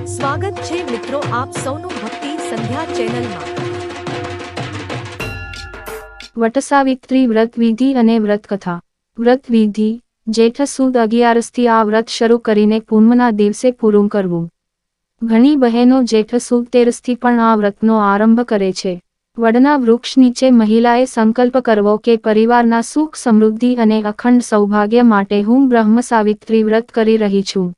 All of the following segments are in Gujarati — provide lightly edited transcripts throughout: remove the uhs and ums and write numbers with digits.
સ્વાગત છે મિત્રો આપ સૌનું ભક્તિ સંધ્યા ચેનલમાં। વટસાવિત્રી વ્રત વિધિ અને વ્રત કથા। વ્રત વિધિ। જેઠ સુદ 11થી આ વ્રત શરૂ કરીને પૂનમના દિવસે પૂરું કરવું। ઘણી બહેનો જેઠ સુદ 13થી પણ આ વ્રતનો આરંભ કરે છે। વડના વૃક્ષ નીચે મહિલાએ સંકલ્પ કરવો કે પરિવારના સુખ સમૃદ્ધિ અને અખંડ સૌભાગ્ય માટે હું બ્રહ્મ સાવિત્રી વ્રત કરી રહી છું।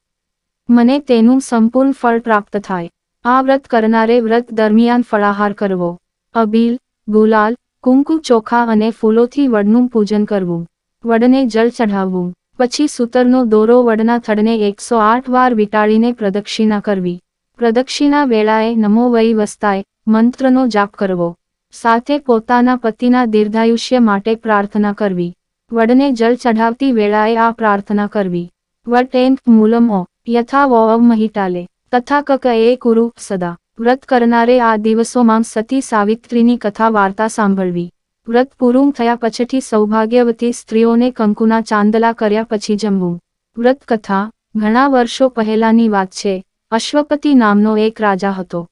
મને તેનું સંપૂર્ણ ફળ પ્રાપ્ત થાય। આ વ્રત કરનારે વ્રત દરમિયાન ફળાહાર કરવો, અબીલ, ગુલાલ, કુંકુ ચોખા અને ફૂલોથી વડનું પૂજન કરવું, વડને જળ ચઢાવવું, પછી સૂતરનો દોરો વડના થડને 108 વાર વીંટાળીને પ્રદક્ષિણા કરવી। પ્રદક્ષિણા વેળાએ નમો વૈ વસ્તાય મંત્રનો જાપ કરવો, સાથે પોતાના પતિના દીર્ઘાયુષ્ય માટે પ્રાર્થના કરવી। વડને જળ ચઢાવતી વેળાએ આ પ્રાર્થના કરવી, વટેન મૂલમો યથા વોવ મહિટાલે તથા કક એ કુરુ સદા। વ્રત કરનારે આ દિવસોમાં સતી સાવિત્રીની કથા વાર્તા સાંભળવી। વ્રત પૂરું થયા પછીથી સૌભાગ્યવતી સ્ત્રીઓને કંકુના ચાંદલા કર્યા પછી જમવું। વ્રત કથા। ઘણા વર્ષો પહેલાની વાત છે। અશ્વપતિ નામનો એક રાજા હતો।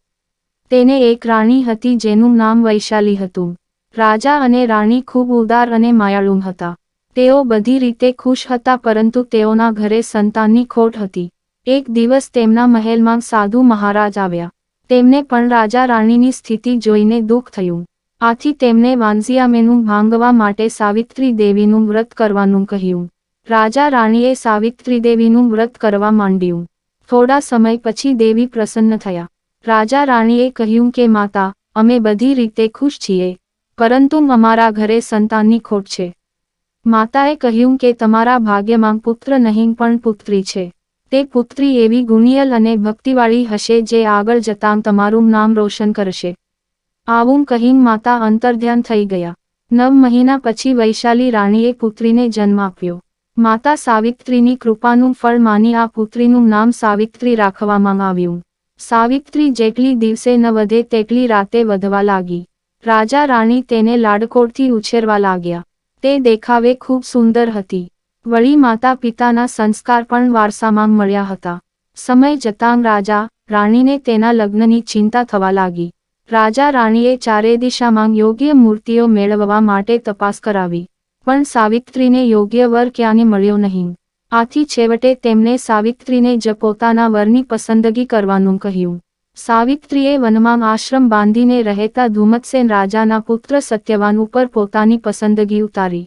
તેને એક રાણી હતી જેનું નામ વૈશાલી હતું। રાજા અને રાણી ખૂબ ઉદાર અને માયાળુ હતા। તેઓ બધી રીતે ખુશ હતા પરંતુ તેઓના ઘરે સંતાનની ખોટ હતી। એક દિવસ તેમના મહેલમાં સાધુ મહારાજ આવ્યા। તેમને પણ રાજા રાણીની સ્થિતિ જોઈને દુઃખ થયું। આથી તેમને વાંઝિયામેનું ભાંગવા માટે સાવિત્રી દેવીનું વ્રત કરવાનું કહ્યું। રાજા રાણીએ સાવિત્રી દેવીનું વ્રત કરવા માંડ્યું। થોડા સમય પછી દેવી પ્રસન્ન થયા। રાજા રાણીએ કહ્યું કે માતા, અમે બધી રીતે ખુશ છીએ, પરંતુ અમારા ઘરે સંતાનની ખોટ છે। માતાએ કહ્યું કે તમારા ભાગ્યમાં પુત્ર નહીં પણ પુત્રી છે। તે પુત્રી એવી ગુણિયલ અને ભક્તિવાળી હશે જે આગળ જતાં તમારું નામ રોશન કરશે। આવું કહીને માતા અંતર્ધ્યાન થઈ ગયા। 9 મહિના પછી વૈશાલી રાણીએ પુત્રીને જન્મ આપ્યો। માતા સાવિત્રીની કૃપાનું ફળ માની આ પુત્રીનું નામ સાવિત્રી રાખવામાં આવ્યું। સાવિત્રી જેટલી દિવસે ન વધે તેટલી રાતે વધવા લાગી। રાજા રાણી તેને લાડકોડથી ઉછેરવા લાગ્યા। તે દેખાવે ખૂબ સુંદર હતી। વળી માતા પિતાના સંસ્કાર પણ વારસામાં મળ્યા હતા। સમય જતાં રાજા રાણીને તેના લગ્નની ચિંતા થવા લાગી। રાજા રાણીએ ચારે દિશામાં યોગ્ય મૂર્તિઓ મેળવવા માટે તપાસ કરાવી, પણ સાવિત્રીને યોગ્ય વર ક્યાંય મળ્યો નહીં। આથી છેવટે તેમને સાવિત્રીને જ પોતાના વરની પસંદગી કરવાનું કહ્યું। સાવિત્રીએ વનમાં આશ્રમ બાંધીને રહેતા ધુમત્સેન રાજાના પુત્ર સત્યવાન ઉપર પોતાની પસંદગી ઉતારી।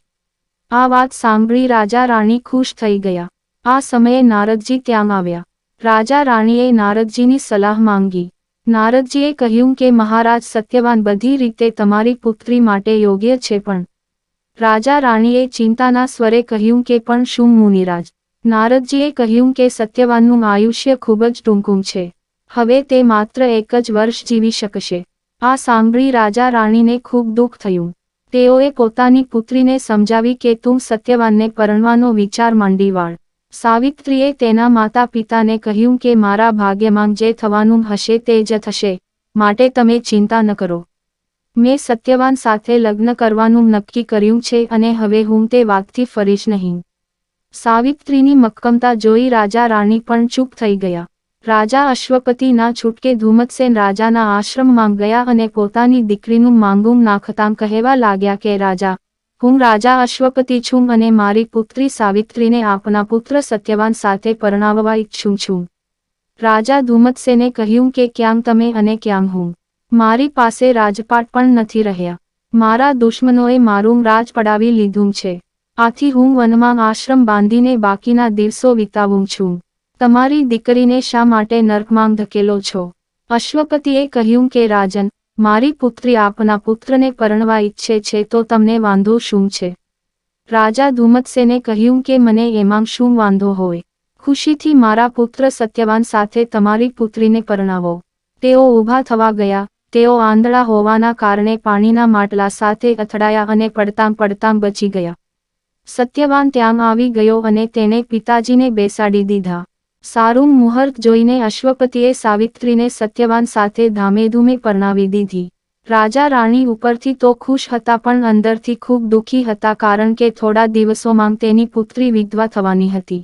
આ વાત સાંભળી રાજા રાણી ખુશ થઈ ગયા। આ સમયે નારદજી ત્યાં આવ્યા। રાજા રાણીએ નારદજીની સલાહ માંગી। નારદજીએ કહ્યું કે મહારાજ સત્યવાન બધી રીતે તમારી પુત્રી માટે યોગ્ય છે, પણ રાજા રાણીએ ચિંતાના સ્વરે કહ્યું કે પણ શું મુનિરાજ? નારદજીએ કહ્યું કે સત્યવાનનું આયુષ્ય ખૂબ જ ટૂંકું છે। હવે તે માત્ર 1 જ વર્ષ જીવી શકશે। આ સાંભળી રાજા રાણીને ખૂબ દુઃખ થયું। તેઓએ પોતાની પુત્રીને સમજાવી કે તું સત્યવાનને પરણવાનો વિચાર માંડી વાળ। સાવિત્રીએ તેના માતા પિતાને કહ્યું કે મારા ભાગ્યમાં જે થવાનું હશે તે જ થશે, માટે તમે ચિંતા ન કરો। મેં સત્યવાન સાથે લગ્ન કરવાનું નક્કી કર્યું છે અને હવે હું તે વાતથી ફરીશ નહીં। સાવિત્રીની મક્કમતા જોઈ રાજા રાણી પણ ચૂપ થઈ ગયા। રાજા અશ્વપતિ ના છૂટકે ધુમત્સેન રાજાના આશ્રમમાં ગયા અને પોતાની દીકરીનું માંગું નાખતાં કહેવા લાગ્યા કે રાજા, હું રાજા અશ્વપતિ છું અને મારી પુત્રી સાવિત્રીને આપના પુત્ર સત્યવાન સાથે પરણાવવા ઈચ્છું છું। રાજા ધુમત્સેને કહ્યું કે ક્યાં તમે અને ક્યાં હું? મારી પાસે રાજપાટ પણ નથી રહ્યા। મારા દુશ્મનોએ મારું રાજ પડાવી લીધું છે। આથી હું વનમાં આશ્રમ બાંધીને બાકીના દિવસો વિતાવું છું। તમારી દીકરીને શા માટે નર્કમાં ધકેલો છો? અશ્વપતિએ કહ્યું કે રાજન, મારી પુત્રી આપના પુત્રને પરણવા ઈચ્છે છે તો તમને વાંધો શું છે? રાજા ધુમત્સેને કહ્યું કે મને એમાં શું વાંધો હોય? ખુશીથી મારા પુત્ર સત્યવાન સાથે તમારી પુત્રીને પરણાવો। તેઓ ઊભા થવા ગયા। તેઓ આંધળા હોવાના કારણે પાણીના માટલા સાથે અથડાયા અને પડતાં પડતાં બચી ગયા। સત્યવાન ત્યાં આવી ગયો અને તેણે પિતાજીને બેસાડી દીધા। સારું મુહૂર્ત જોઈને અશ્વપતિએ સાવિત્રીને સત્યવાન સાથે ધામેધૂમે પરણાવી દીધી। રાજા રાણી ઉપરથી તો ખુશ હતા પણ અંદરથી ખૂબ દુઃખી હતા કારણ કે થોડા દિવસોમાં તેની પુત્રી વિધવા થવાની હતી।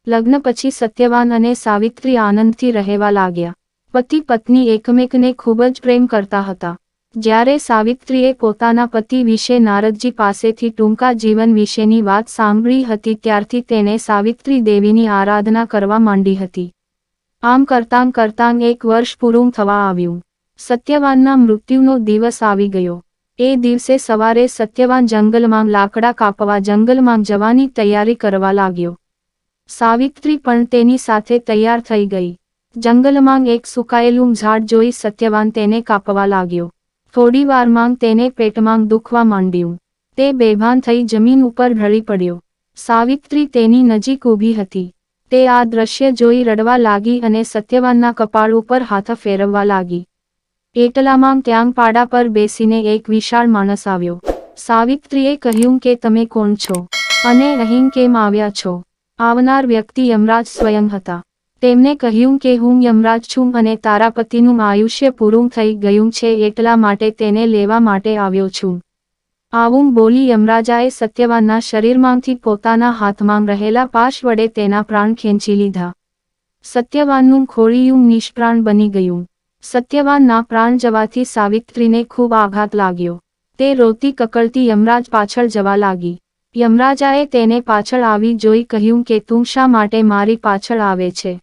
લગ્ન પછી સત્યવાન અને સાવિત્રી આનંદથી રહેવા લાગ્યા. પતિ પત્ની એકમેકને ખૂબ જ પ્રેમ કરતા હતા. જ્યારે સાવિત્રીએ પોતાના પતિ વિશે નારદજી પાસેથી ટૂંકા જીવન વિશેની વાત સાંભળી હતી ત્યારથી તેણે સાવિત્રી દેવીની આરાધના કરવા માંડી હતી. આમ કરતાં કરતાં 1 વર્ષ પૂરું થવા આવ્યું. સત્યવાનના મૃત્યુનો દિવસ આવી ગયો. એ દિવસે સવારે સત્યવાન જંગલમાં લાકડા કાપવા જંગલમાં જવાની તૈયારી કરવા લાગ્યો. સાવિત્રી પણ તેની સાથે તૈયાર થઈ ગઈ. જંગલમાં એક સુકાયેલું ઝાડ જોઈ સત્યવાન તેને કાપવા લાગ્યો. થોડીવારમાં તેને પેટમાં દુખવા માંડ્યું. તે બેભાન થઈ જમીન ઉપર ઢળી પડ્યો. સાવિત્રી તેની નજીક ઊભી હતી. તે આ દ્રશ્ય જોઈ રડવા લાગી અને સત્યવાનના કપાળ ઉપર હાથ ફેરવવા લાગી. એટલામાં ત્યાં પાડા પર બેસીને એક વિશાળ માણસ આવ્યો. સાવિત્રીએ કહ્યું કે તમે કોણ છો અને અહીં કેમ આવ્યા છો? આવનાર વ્યક્તિ યમરાજ સ્વયં હતા. તેમને કહ્યું કે હું યમરાજ છું અને તારા પતિનું આયુષ્ય પૂરું થઈ ગયું છે એટલા માટે તેને લેવા માટે આવ્યો છું. આવું બોલી યમરાજાએ સત્યવાનના શરીરમાંથી પોતાના હાથમાં રહેલા પાશ વડે તેના પ્રાણ ખેંચી લીધા. સત્યવાનનું ખોળિયું નિષ્પ્રાણ બની ગયું. સત્યવાનના પ્રાણ જવાથી સાવિત્રીને ખૂબ આઘાત લાગ્યો. તે રોતી કકળતી યમરાજ પાછળ જવા લાગી. યમરાજાએ તેને પાછળ આવી જોઈ કહ્યું કે તું શા માટે મારી પાછળ આવે છે?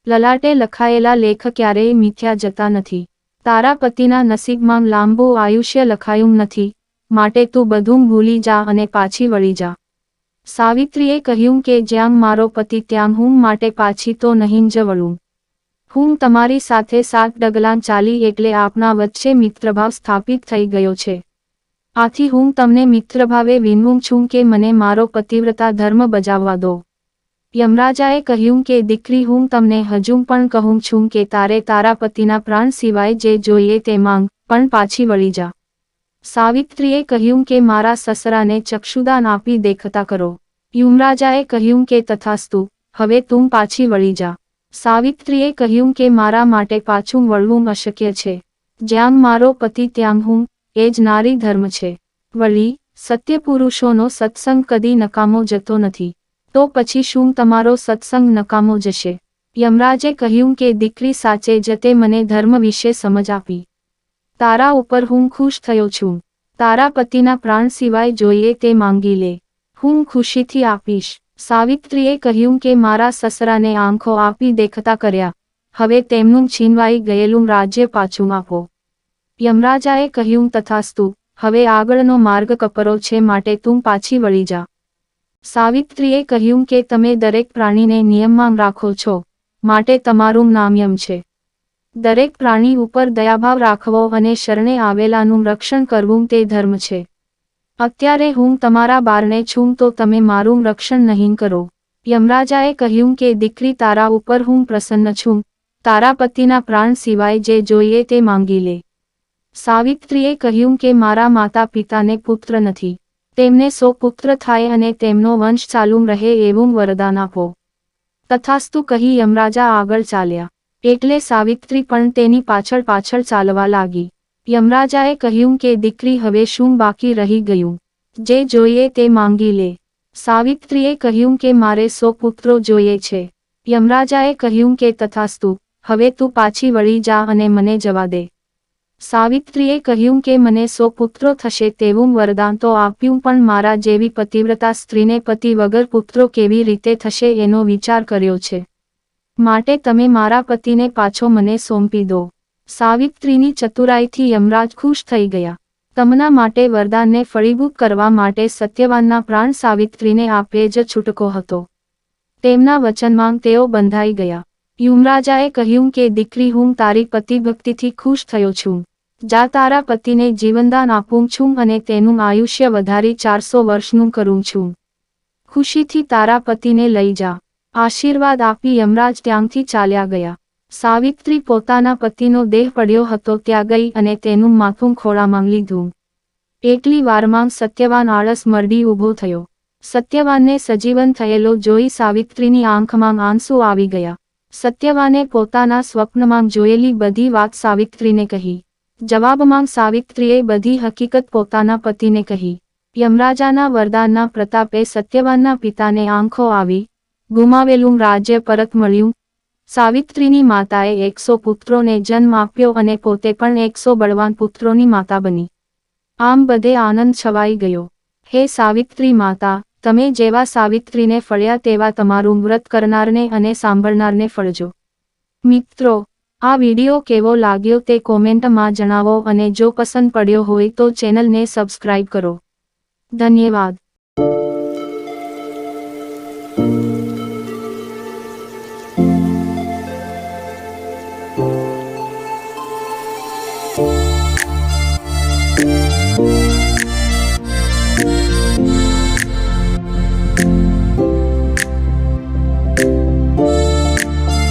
લલાટે લખાયેલા લેખ ક્યારેય મિથ્યા જતા નથી. તારા પતિના નસીબમાં લાંબુ આયુષ્ય લખાયું નથી, માટે તું બધું ભૂલી જા અને પાછી વળી જા. સાવિત્રીએ કહ્યું કે જ્યાં મારો પતિ ત્યાં હું માટે પાછી તો નહીં જ વળું. હું તમારી સાથે 7 ડગલાં ચાલી એટલે આપના વચ્ચે મિત્રભાવ સ્થાપિત થઈ ગયો છે. આથી હું તમને મિત્રભાવે વિનવું છું કે મને મારો પતિવ્રતા ધર્મ બજાવવા દો. યમરાજાએ કહ્યું કે દીકરી હું તમને હજુ પણ કહું છું કે તારે તારા પતિના પ્રાણ સિવાય જે જોઈએ તે માંગ, પણ પાછી વળી જા. સાવિત્રીએ કહ્યું કે મારા સસરાને ચક્ષુદાન આપી દેખતા કરો. યમરાજાએ કહ્યું કે તથાસ્તુ, હવે તું પાછી વળી જા. સાવિત્રીએ કહ્યું કે મારા માટે પાછું વળવું અશક્ય છે. જ્યાં મારો પતિ ત્યાં હું, એ જ નારી ધર્મ છે. વળી, સત્ય પુરુષોનો સત્સંગ કદી નકામો જતો નથી. તો પછી શું તમારો સત્સંગ નકામો જશે? યમરાજે કહ્યું કે દીકરી સાચે જ તે મને ધર્મ વિશે સમજ આપી. તારા ઉપર હું ખુશ થયો છું. તારા પતિના પ્રાણ સિવાય જોઈએ તે માંગી લે. હું ખુશીથી આપીશ. સાવિત્રીએ કહ્યું કે મારા સસરાને આંખો આપી દેખતા કર્યા. હવે તેમનું છીનવાઈ ગયેલું રાજ્ય પાછું આપો. યમરાજાએ કહ્યું તથાસ્તુ, હવે આગળનો માર્ગ કપરો છે માટે તું પાછી વળી જા. સાવિત્રીએ કહ્યું કે તમે દરેક પ્રાણીને નિયમમાં રાખો છો, માટે તમારું નામ યમ છે. દરેક પ્રાણી ઉપર દયાભાવ રાખવો અને શરણે આવેલાનું રક્ષણ કરવું તે ધર્મ છે. અત્યારે હું તમારા બારણે છું તો તમે મારું રક્ષણ નહીં કરો. યમરાજાએ કહ્યું કે દીકરી તારા ઉપર હું પ્રસન્ન છું, તારા પતિના પ્રાણ સિવાય જે જોઈએ તે માંગી લે. સાવિત્રીએ કહ્યું કે મારા માતા પિતાને પુત્ર નથી. તેમને 100 પુત્ર થાય અને તેમનો વંશ ચાલુ રહે એવું વરદાન આપો. તથાસ્તુ કહી યમરાજા આગળ ચાલ્યા. એટલે સાવિત્રી પણ તેની પાછળ પાછળ ચાલવા લાગી. યમરાજાએ કહ્યું કે દીકરી હવે શું બાકી રહી ગયું? જે જોઈએ તે માંગી લે. સાવિત્રીએ કહ્યું કે મારે 100 પુત્રો જોઈએ છે. યમરાજાએ કહ્યું કે તથાસ્તુ, હવે તું પાછી વળી જા અને મને જવા દે. સાવિત્રીએ કહ્યું કે મને 100 પુત્રો થશે તેવું વરદાન તો આપ્યું પણ મારા જેવી પતિવ્રતા સ્ત્રીને પતિ વગર પુત્રો કેવી રીતે થશે એનો વિચાર કર્યો છે. માટે તમે મારા પતિને પાછો મને સોંપી દો. સાવિત્રીની ચતુરાઈથી યમરાજ ખુશ થઈ ગયા. તમના માટે વરદાનને ફળીભૂત કરવા માટે સત્યવાનના પ્રાણ સાવિત્રીને આપે જ છૂટકો હતો. તેમના વચનમાં તેઓ બંધાઈ ગયા. યમરાજાએ કહ્યું કે દીકરી હું તારી પતિભક્તિથી ખુશ થયો છું. જા તારા પતિને જીવનદાન આપું છું અને તેનું આયુષ્ય વધારી 400 વર્ષનું કરું છું. ખુશીથી તારા પતિને લઈ જા. આશીર્વાદ આપી યમરાજ ત્યાંથી ચાલ્યા ગયા. સાવિત્રી પોતાના પતિનો દેહ પડ્યો હતો ત્યાં ગઈ અને તેનું માથું ખોળામાં લીધું. એટલી વારમાં સત્યવાન આળસ મરડી ઊભો થયો. સત્યવાનને સજીવન થયેલો જોઈ સાવિત્રીની આંખમાં આંસુ આવી ગયા. સત્યવાને પોતાના સ્વપ્નમાં જોયેલી બધી વાત સાવિત્રીને કહી. જવાબમાં સાવિત્રીએ બધી હકીકત પોતાના પતિને કહી. યમરાજાના વરદાનના પ્રતાપે સત્યવાનના પિતાને આંખો આવી. ગુમાવેલું રાજ્ય પરત મળ્યું. સાવિત્રીની માતાએ 100 પુત્રોને જન્મ આપ્યો અને પોતે પણ 100 બળવાન પુત્રોની માતા બની. આમ બધે આનંદ છવાઈ ગયો. હે સાવિત્રી માતા, તમે જેવા સાવિત્રીને ફળ્યા તેવા તમારું વ્રત કરનારને અને સાંભળનારને ફળજો. મિત્રો, આ વિડિયો કેવો લાગ્યો તે કોમેન્ટમાં જણાવો અને જો પસંદ પડ્યો હોય તો ચેનલને સબસ્ક્રાઇબ કરો. ધન્યવાદ.